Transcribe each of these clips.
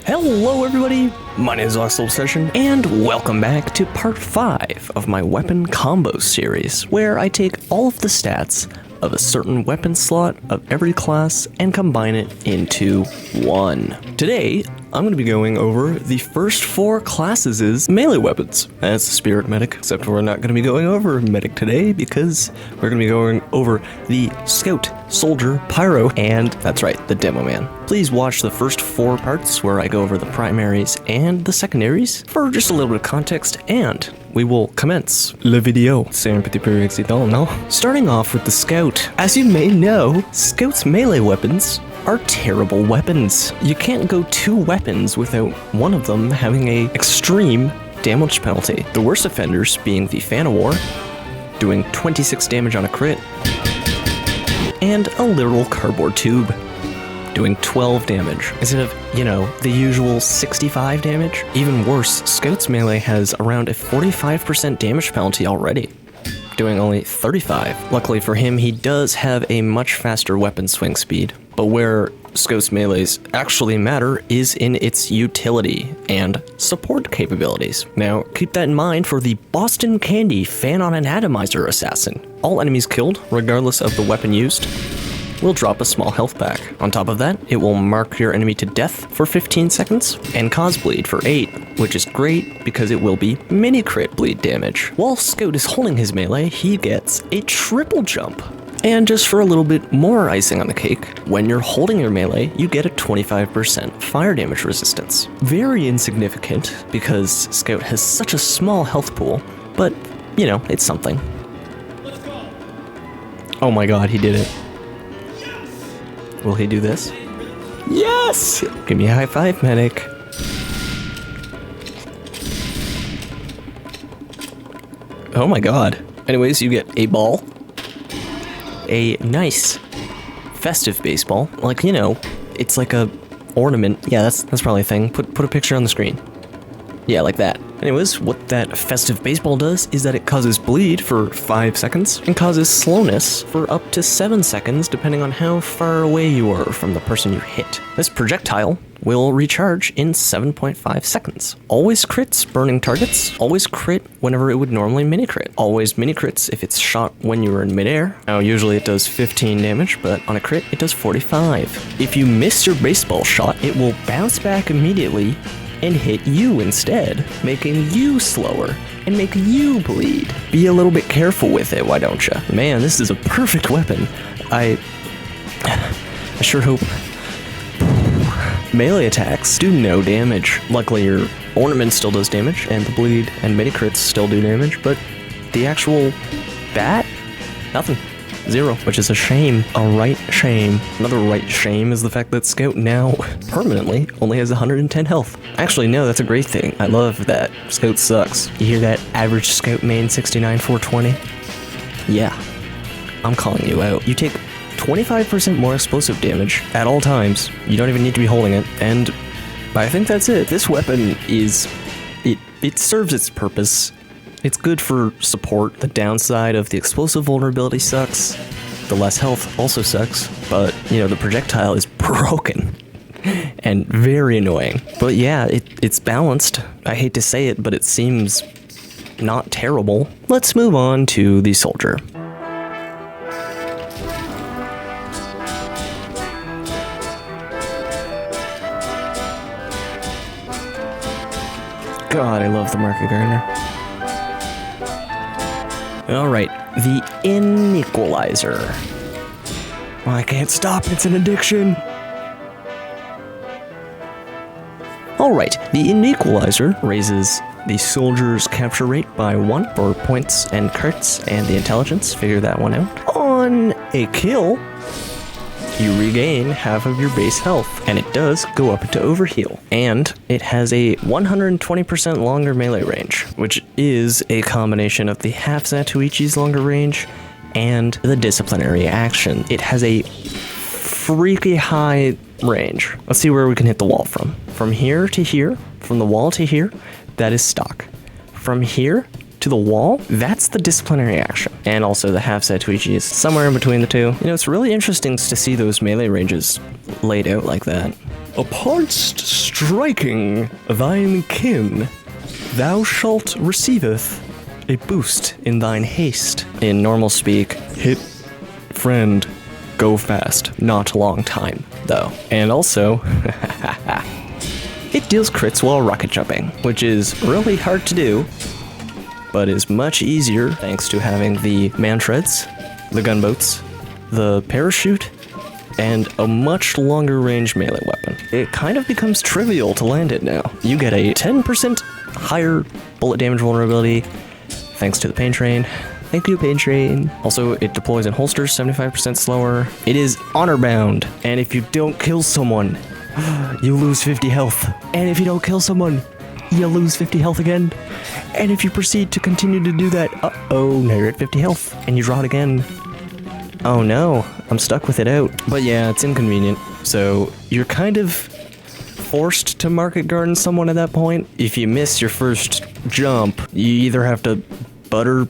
Hello everybody, my name is Obsession, and welcome back to part 5 of my weapon combo series, where I take all of the stats of a certain weapon slot of every class and combine it into one. Today, I'm going to be going over the first 4 classes' melee weapons as Spirit Medic, except we're not going to be going over Medic today because we're going to be going over the Scout, Soldier, Pyro, and, that's right, the Demoman. Please watch the first 4 parts where I go over the primaries and the secondaries for just a little bit of context, and we will commence le video. C'est un petit peu excitant, no? Starting off with the Scout. As you may know, Scout's melee weapons are terrible weapons. You can't go 2 weapons without one of them having a extreme damage penalty. The worst offenders being the Fan-on-War, doing 26 damage on a crit, and a literal cardboard tube, doing 12 damage, instead of, you know, the usual 65 damage. Even worse, Scout's melee has around a 45% damage penalty already, doing only 35. Luckily for him, he does have a much faster weapon swing speed, but where Scout's melees actually matter is in its utility and support capabilities. Now, keep that in mind for the Boston Candy Fan-on-an-Atomizer assassin. All enemies killed, regardless of the weapon used, will drop a small health back. On top of that, it will mark your enemy to death for 15 seconds and cause bleed for 8, which is great because it will be mini crit bleed damage. While Scout is holding his melee, he gets a triple jump. And just for a little bit more icing on the cake, when you're holding your melee, you get a 25% fire damage resistance. Very insignificant because Scout has such a small health pool, but, you know, it's something. Oh my god, he did it. Will he do this? Yes! Give me a high five, medic. Oh my god. Anyways, you get a ball. A nice festive baseball. Like, you know, it's like a ornament. Yeah, that's probably a thing. Put a picture on the screen. Yeah, like that. Anyways, what that festive baseball does is that it causes bleed for 5 seconds and causes slowness for up to 7 seconds depending on how far away you are from the person you hit. This projectile will recharge in 7.5 seconds. Always crits burning targets, always crit whenever it would normally mini crit. Always mini crits if it's shot when you are in midair. Now usually it does 15 damage, but on a crit it does 45. If you miss your baseball shot, it will bounce back immediately and hit you instead, making you slower and make you bleed. Be a little bit careful with it, why don't you? Man, this is a perfect weapon. I sure hope. Melee attacks do no damage. Luckily, your ornament still does damage, and the bleed and mini crits still do damage, but the actual bat, nothing. 0, which is a shame. A right shame. Another right shame is the fact that Scout now permanently only has 110 health. Actually, no, that's a great thing. I love that. Scout sucks. You hear that? Average Scout main 69 420? Yeah. I'm calling you out. You take 25% more explosive damage at all times. You don't even need to be holding it, and I think that's it. This weapon is... It serves its purpose. It's good for support. The downside of the explosive vulnerability sucks. The less health also sucks, but, you know, the projectile is broken and very annoying. But yeah, it's balanced. I hate to say it, but it seems not terrible. Let's move on to the Soldier. God, I love the Market Gardener. Alright, the Inequalizer. Well, I can't stop, it's an addiction. Alright, the Inequalizer raises the soldier's capture rate by 1 for points and crits and the intelligence, figure that one out. On a kill, you regain half of your base health, and it does go up into overheal. And it has a 120% longer melee range, which is a combination of the half Zatuichi's longer range and the disciplinary action. It has a freaky high range. Let's see where we can hit the wall from. From here to here, from the wall to here, that is stock. From here to the wall, that's the disciplinary action. And also the half Zatuichi is somewhere in between the two. You know, it's really interesting to see those melee ranges laid out like that. Upon striking thine kin, thou shalt receiveth a boost in thine haste. In normal speak, hit friend, go fast, not long time, though. And also, it deals crits while rocket jumping, which is really hard to do, but is much easier thanks to having the man treads, the gunboats, the parachute, and a much longer range melee weapon. It kind of becomes trivial to land it now. You get a 10% higher bullet damage vulnerability, thanks to the pain train. Thank you, pain train. Also, it deploys in holsters 75% slower. It is honor bound, and if you don't kill someone, you lose 50 health. And if you don't kill someone, you lose 50 health again. And if you proceed to continue to do that, uh-oh, now you're at 50 health, and you draw it again. Oh no, I'm stuck with it out. But yeah, it's inconvenient, so you're kind of forced to market garden someone at that point. If you miss your first jump, you either have to butter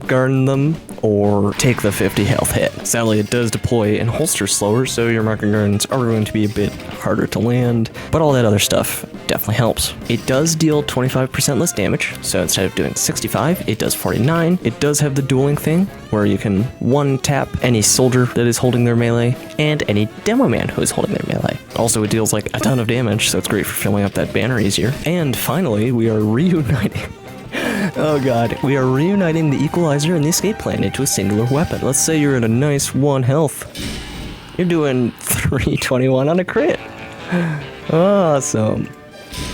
garden them or take the 50 health hit. Sadly, it does deploy in holster slower, so your market gardens are going to be a bit harder to land, but all that other stuff definitely helps. It does deal 25% less damage, so instead of doing 65, it does 49. It does have the dueling thing, where you can one-tap any soldier that is holding their melee, and any Demoman who is holding their melee. Also, it deals like a ton of damage, so it's great for filling up that banner easier. And finally, we are reuniting oh god. We are reuniting the Equalizer and the Escape Plan into a singular weapon. Let's say you're at a nice 1 health. You're doing 321 on a crit. Awesome.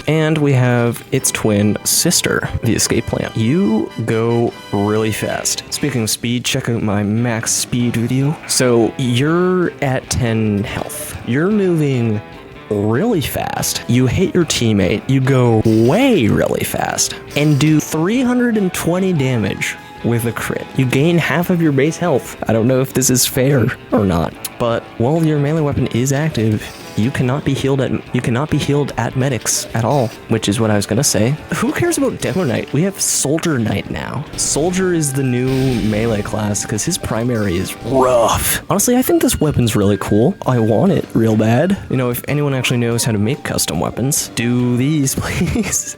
And we have its twin sister, the Escape Plan. You go really fast. Speaking of speed, check out my max speed video. So you're at 10 health. You're moving really fast. You hit your teammate, you go way really fast, and do 320 damage with a crit. You gain half of your base health. I don't know if this is fair or not, but while your melee weapon is active, you cannot be healed at medics at all, which is what I was gonna say. Who cares about Demo Knight? We have Soldier Knight now. Soldier is the new melee class because his primary is rough. Honestly, I think this weapon's really cool. I want it real bad. You know, if anyone actually knows how to make custom weapons, do these, please.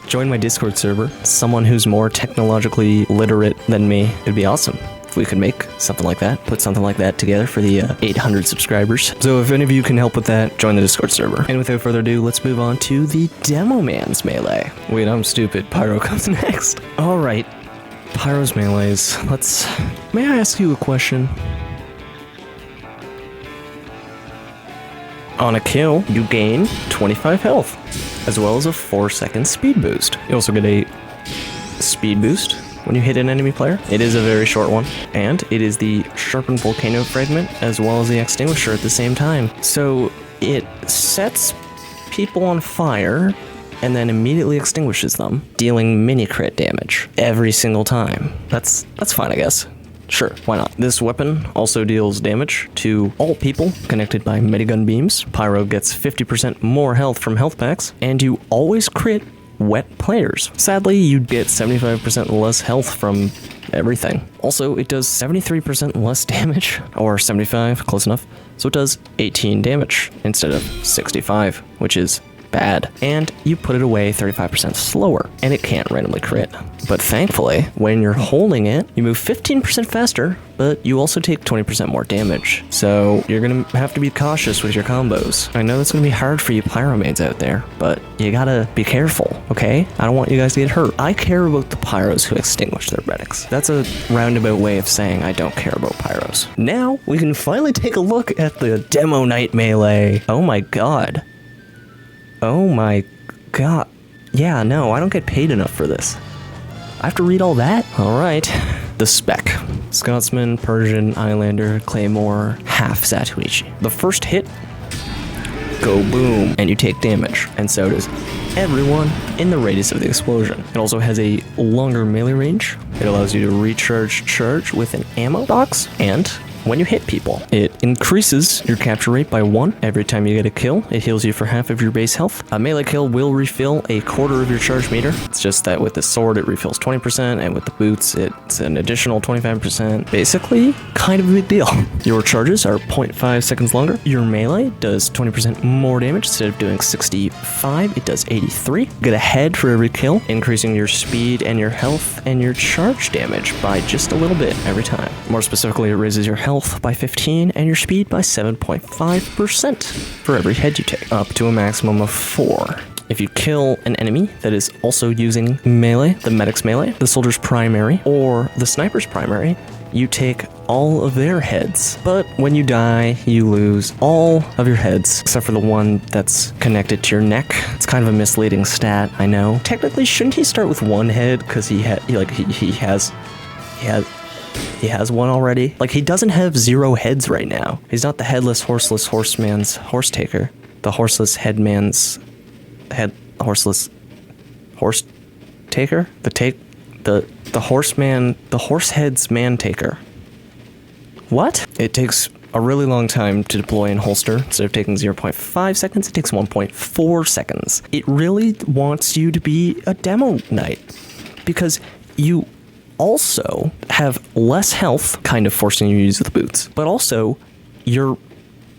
Join my Discord server. Someone who's more technologically literate than me. It'd be awesome if we could make something like that, put something like that together for the 800 subscribers. So if any of you can help with that, join the Discord server. And without further ado, let's move on to the Demoman's melee. Wait, I'm stupid. Pyro comes next. All right, Pyro's melees. May I ask you a question? On a kill, you gain 25 health, as well as a 4-second speed boost. You also get a speed boost when you hit an enemy player. It is a very short one, and it is the sharpened volcano fragment as well as the extinguisher at the same time. So it sets people on fire and then immediately extinguishes them, dealing mini crit damage every single time. That's fine, I guess. Sure, why not? This weapon also deals damage to all people connected by medigun beams. Pyro gets 50% more health from health packs, and you always crit wet players. Sadly, you'd get 75% less health from everything. Also, it does 73% less damage, or 75, close enough. So it does 18 damage instead of 65, which is bad. And you put it away 35% slower, and it can't randomly crit. But thankfully, when you're holding it, you move 15% faster, but you also take 20% more damage. So you're gonna have to be cautious with your combos. I know that's gonna be hard for you pyromaids out there, but you gotta be careful, okay? I don't want you guys to get hurt. I care about the pyros who extinguish their medics. That's a roundabout way of saying I don't care about pyros. Now, we can finally take a look at the Demo Knight melee. Oh my god. Oh my god. Yeah, no, I don't get paid enough for this. I have to read all that? Alright. The spec. Scotsman, Persian, Highlander, Claymore, half Zatoichi. The first hit, go boom, and you take damage. And so does everyone in the radius of the explosion. It also has a longer melee range. It allows you to recharge charge with an ammo box, and when you hit people. It increases your capture rate by 1 every time you get a kill. It heals you for half of your base health. A melee kill will refill a quarter of your charge meter. It's just that with the sword it refills 20%, and with the boots it's an additional 25%. Basically, kind of a big deal. Your charges are 0.5 seconds longer. Your melee does 20% more damage. Instead of doing 65, it does 83. Get a head for every kill, increasing your speed and your health and your charge damage by just a little bit every time. More specifically, it raises your health by 15 and your speed by 7.5% for every head you take, up to a maximum of 4. If you kill an enemy that is also using melee, the medic's melee, the soldier's primary, or the sniper's primary, you take all of their heads. But when you die, you lose all of your heads, except for the one that's connected to your neck. It's kind of a misleading stat, I know. Technically, shouldn't he start with 1 head? Because he has one already. Like, he doesn't have 0 heads right now. He's not the headless, horseless horseman's horse taker. The horseless headman's horseless horse taker? The horseman, the horse head's man taker. What? It takes a really long time to deploy and holster. Instead of taking 0.5 seconds, it takes 1.4 seconds. It really wants you to be a demo knight, because you also have less health, kind of forcing you to use the boots, but also your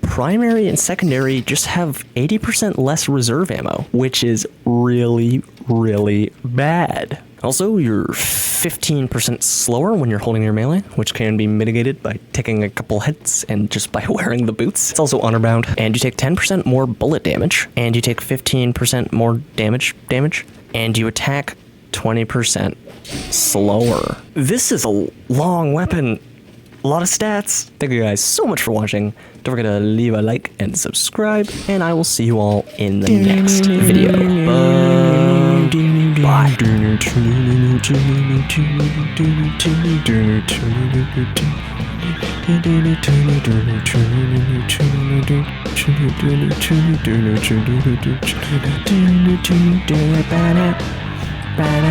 primary and secondary just have 80% less reserve ammo, which is really, really bad. Also, you're 15% slower when you're holding your melee, which can be mitigated by taking a couple hits and just by wearing the boots. It's also honor bound, and you take 10% more bullet damage, and you take 15% more damage, and you attack 20% slower. This is a long weapon. A lot of stats. Thank you guys so much for watching. Don't forget to leave a like and subscribe, and I will see you all in the next video. Bye. Bye.